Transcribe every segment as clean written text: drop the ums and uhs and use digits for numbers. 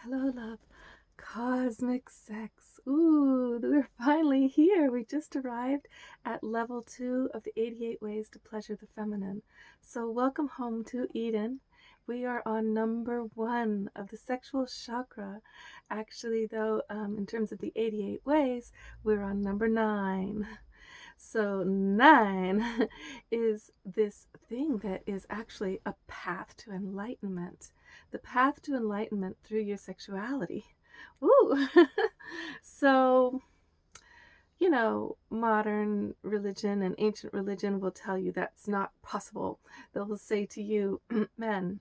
Hello, love. Cosmic sex. Ooh, we're finally here. We just arrived at level 2 of the 88 ways to pleasure the feminine. So, welcome home to Eden. We are on number 1 of the sexual chakra. Actually, though, in terms of the 88 ways, we're on number 9. So 9 is this thing that is actually a path to enlightenment. The path to enlightenment through your sexuality. Ooh. So, modern religion and ancient religion will tell you that's not possible. They will say to you, men,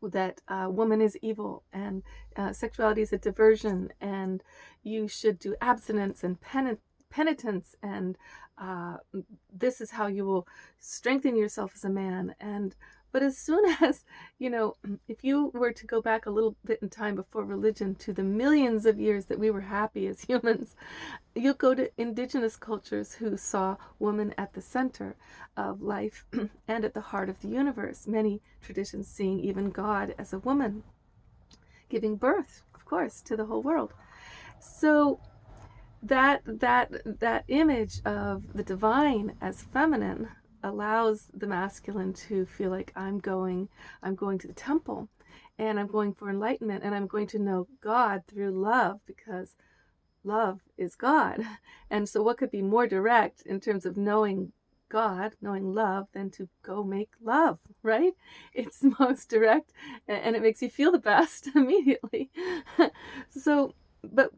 that woman is evil and sexuality is a diversion and you should do abstinence and penitence and this is how you will strengthen yourself as a man. And but as soon as if you were to go back a little bit in time before religion to the millions of years that we were happy as humans, you'll go to indigenous cultures who saw woman at the center of life and at the heart of the universe. Many traditions seeing even God as a woman, giving birth, of course, to the whole world. So that image of the divine as feminine allows the masculine to feel like I'm going to the temple and I'm going for enlightenment and I'm going to know God through love, because love is God. And so what could be more direct in terms of knowing God, knowing love, than to go make love, right? It's most direct and it makes you feel the best immediately. So, but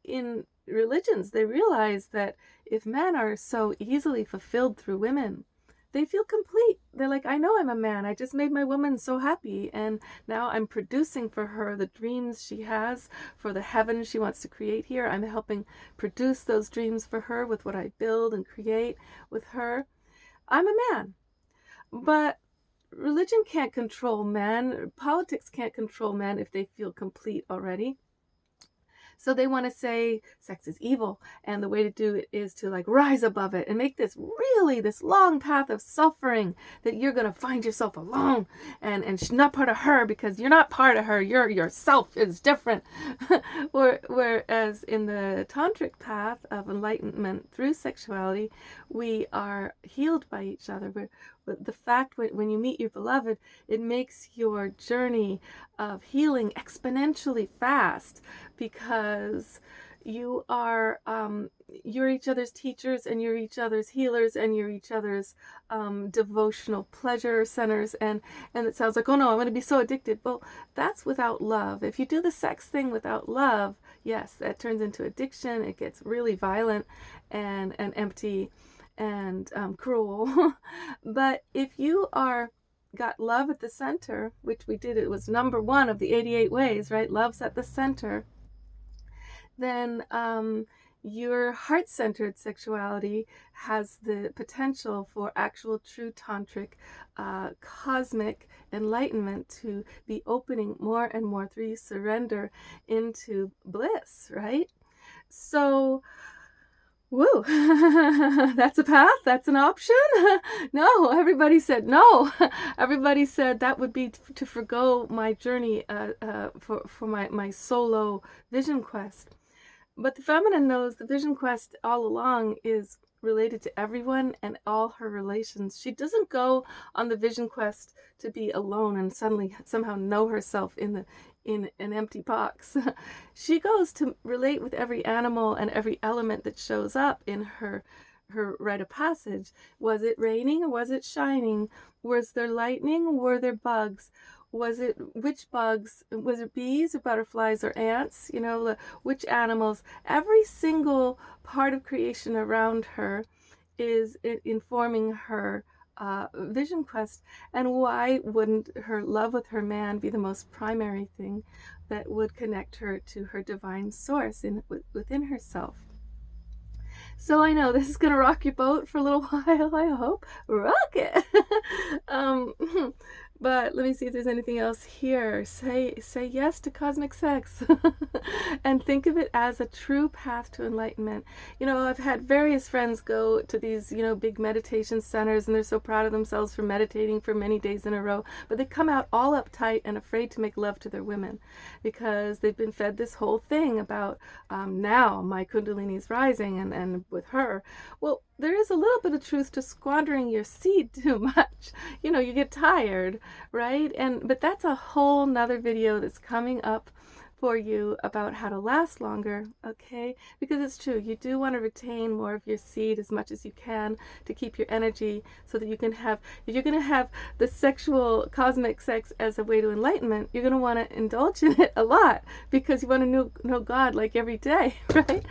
in religions, they realize that if men are so easily fulfilled through women, they feel complete. They're like, I know I'm a man. I just made my woman so happy. And now I'm producing for her the dreams she has for the heaven she wants to create here. I'm helping produce those dreams for her with what I build and create with her. I'm a man. But religion can't control men. Politics can't control men if they feel complete already. So they want to say sex is evil, and the way to do it is to rise above it and make this long path of suffering that you're going to find yourself alone and she's not part of her because you're not part of her. Yourself is different. Whereas in the tantric path of enlightenment through sexuality, we are healed by each other. But the fact when you meet your beloved, it makes your journey of healing exponentially fast, because you're each other's teachers and you're each other's healers and you're each other's devotional pleasure centers. And it sounds like, oh no, I'm going to be so addicted. Well, that's without love. If you do the sex thing without love, yes, that turns into addiction. It gets really violent and empty and cruel. But if you got love at the center, which we did, it was number 1 of the 88 ways, right? Love's at the center. Then your heart-centered sexuality has the potential for actual true tantric cosmic enlightenment to be opening more and more through you surrender into bliss, right? So woo, that's a path, that's an option. No, everybody said no. Everybody said that would be to forgo my journey for my solo vision quest. But the feminine knows the vision quest all along is related to everyone and all her relations. She doesn't go on the vision quest to be alone and suddenly somehow know herself in an empty box. She goes to relate with every animal and every element that shows up in her rite of passage. Was it raining or was it shining? Was there lightning? Were there bugs? Which bugs? Was it bees or butterflies or ants? Which animals? Every single part of creation around her is informing her vision quest. And why wouldn't her love with her man be the most primary thing that would connect her to her divine source within herself? So I know this is going to rock your boat for a little while, I hope. Rock it! But let me see if there's anything else here. Say yes to cosmic sex and think of it as a true path to enlightenment. You know, I've had various friends go to these, you know, big meditation centers, and they're so proud of themselves for meditating for many days in a row, but they come out all uptight and afraid to make love to their women because they've been fed this whole thing about now my kundalini is rising and with her. Well, there is a little bit of truth to squandering your seed too much. You know, you get tired, right? But that's a whole nother video that's coming up for you about how to last longer, okay? Because it's true, you do want to retain more of your seed as much as you can to keep your energy so that you can have, if you're going to have the sexual cosmic sex as a way to enlightenment, you're going to want to indulge in it a lot because you want to know God like every day, right?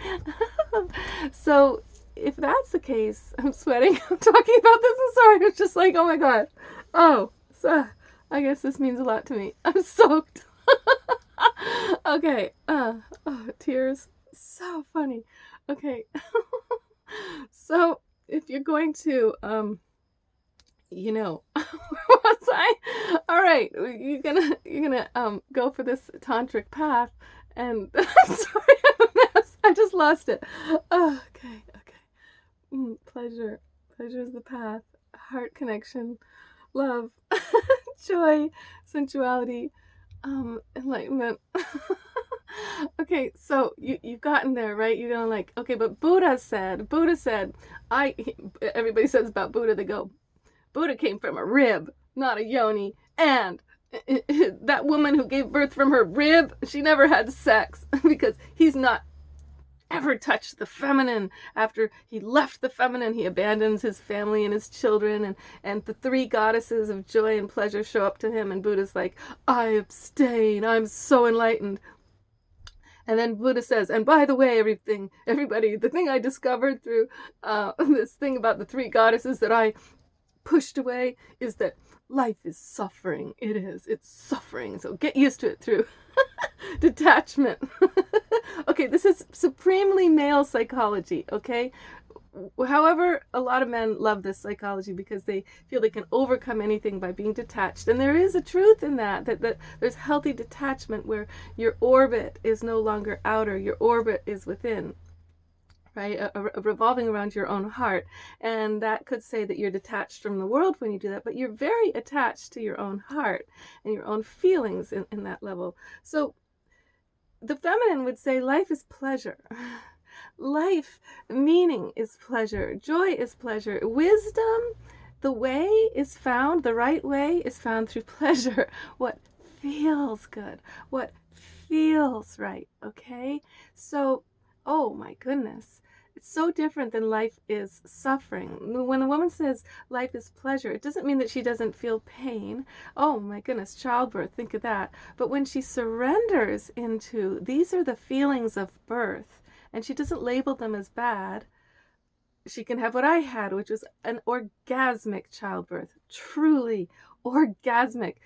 So if that's the case, I'm sweating. I'm talking about this. I'm sorry. It's just like, oh my God. Oh, so I guess this means a lot to me. I'm soaked. Okay. Oh, tears. So funny. Okay. So if you're going to, you know, where was I? All right. You're gonna go for this tantric path, and I'm sorry, I'm a mess. I just lost it. Oh, okay. Pleasure. Pleasure is the path. Heart connection. Love. Joy. Sensuality. Enlightenment. Okay, so you've gotten there, right? You're gonna like, okay, but Buddha said, everybody says about Buddha, they go, Buddha came from a rib, not a yoni, and that woman who gave birth from her rib, she never had sex because he's not ever touched the feminine. After he left the feminine, he abandons his family and his children, and the three goddesses of joy and pleasure show up to him, and Buddha's like, I abstain, I'm so enlightened. And then Buddha says, and by the way, everybody, the thing I discovered through this thing about the three goddesses that I pushed away is that life is suffering. It's suffering. So get used to it through detachment. Okay, this is supremely male psychology, okay? However, a lot of men love this psychology because they feel they can overcome anything by being detached. And there is a truth in that there's healthy detachment where your orbit is no longer outer, your orbit is within, right? Revolving around your own heart. And that could say that you're detached from the world when you do that, but you're very attached to your own heart and your own feelings in that level. So the feminine would say life is pleasure. Life, meaning is pleasure. Joy is pleasure. Wisdom, the way is found, the right way is found through pleasure. What feels good, what feels right, okay? So, oh my goodness. It's so different than life is suffering. When a woman says life is pleasure, it doesn't mean that she doesn't feel pain. Oh my goodness, childbirth, think of that. But when she surrenders into, these are the feelings of birth, and she doesn't label them as bad, she can have what I had, which was an orgasmic childbirth. Truly orgasmic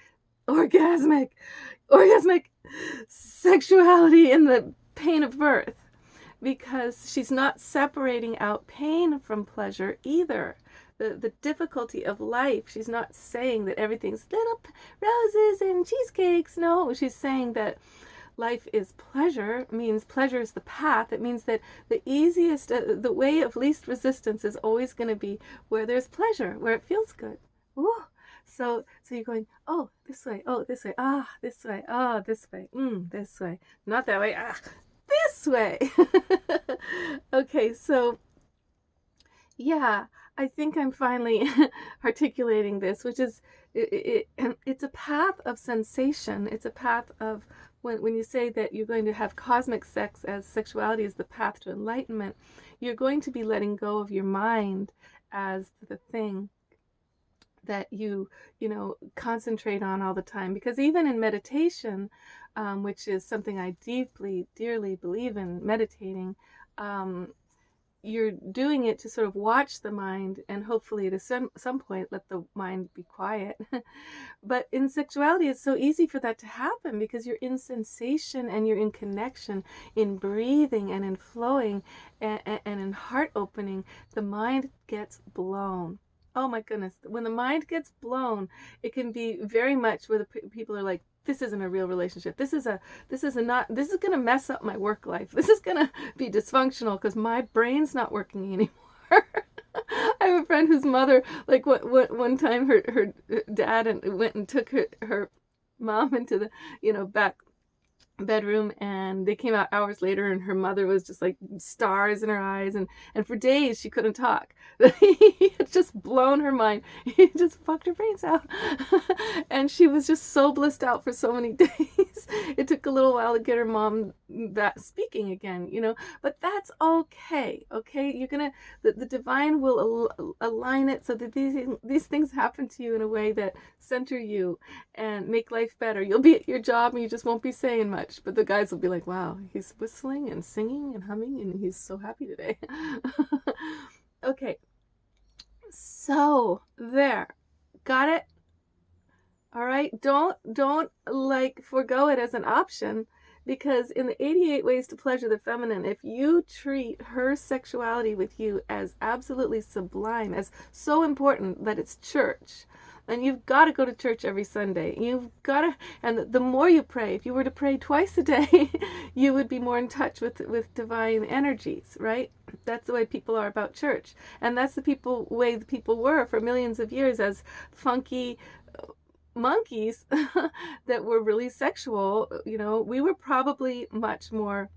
sexuality in the pain of birth. Because she's not separating out pain from pleasure either. The difficulty of life, she's not saying that everything's little roses and cheesecakes. No, she's saying that life is pleasure, means pleasure is the path. It means that the easiest, the way of least resistance is always going to be where there's pleasure, where it feels good. Ooh. So you're going, oh, this way, this way, this way, this way, this way, not that way, this way. Okay, so yeah, I think I'm finally articulating this, which is it's a path of sensation. It's a path of when you say that you're going to have cosmic sex as sexuality is the path to enlightenment, you're going to be letting go of your mind as the thing that you concentrate on all the time. Because even in meditation, which is something I deeply, dearly believe in, meditating, you're doing it to sort of watch the mind and hopefully at some point let the mind be quiet. But in sexuality, it's so easy for that to happen because you're in sensation and you're in connection, in breathing and in flowing and in heart opening. The mind gets blown. Oh my goodness. When the mind gets blown, it can be very much where the people are like, this isn't a real relationship. This is going to mess up my work life. This is going to be dysfunctional because my brain's not working anymore. I have a friend whose mother, like one time her dad went and took her mom into the, back bedroom, and they came out hours later, and her mother was just like stars in her eyes, and for days she couldn't talk. He had just blown her mind. He just fucked her brains out. And she was just so blissed out for so many days. It took a little while to get her mom that speaking again, but that's okay. You're gonna, the divine will align it so that these things happen to you in a way that center you and make life better. You'll be at your job and you just won't be saying much, but the guys will be like, wow, he's whistling and singing and humming and he's so happy today. Okay, so there, got it. All right, don't like forego it as an option, because in the 88 ways to pleasure the feminine, if you treat her sexuality with you as absolutely sublime, as so important that it's church, and you've got to go to church every Sunday. You've got to, and the more you pray, if you were to pray twice a day, you would be more in touch with divine energies, right? That's the way people are about church. And that's the way the people were for millions of years, as funky monkeys that were really sexual. We were probably much more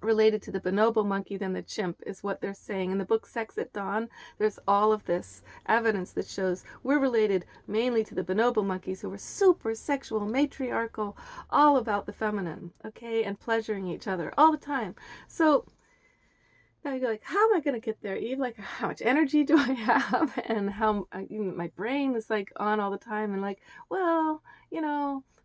related to the bonobo monkey than the chimp, is what they're saying. In the book Sex at Dawn, there's all of this evidence that shows we're related mainly to the bonobo monkeys, who were super sexual, matriarchal, all about the feminine, okay, and pleasuring each other all the time. So now you're like, how am I going to get there, Eve? Like, how much energy do I have? And how my brain is like on all the time. And like, well,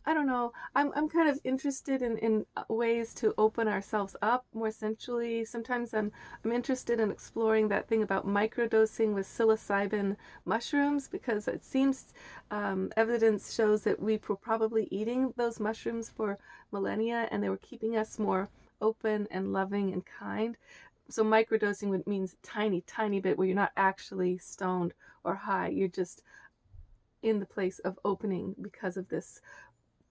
I don't know. I'm kind of interested in ways to open ourselves up more sensually. Sometimes I'm interested in exploring that thing about microdosing with psilocybin mushrooms, because it seems evidence shows that we were probably eating those mushrooms for millennia, and they were keeping us more open and loving and kind. So microdosing means tiny, tiny bit, where you're not actually stoned or high. You're just in the place of opening because of this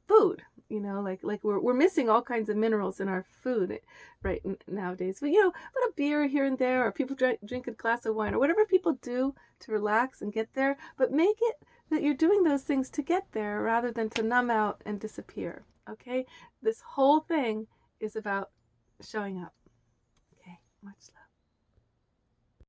food, like we're missing all kinds of minerals in our food right nowadays. But but a beer here and there, or people drink a glass of wine, or whatever people do to relax and get there. But make it that you're doing those things to get there rather than to numb out and disappear. Okay, this whole thing is about showing up. Okay, much love.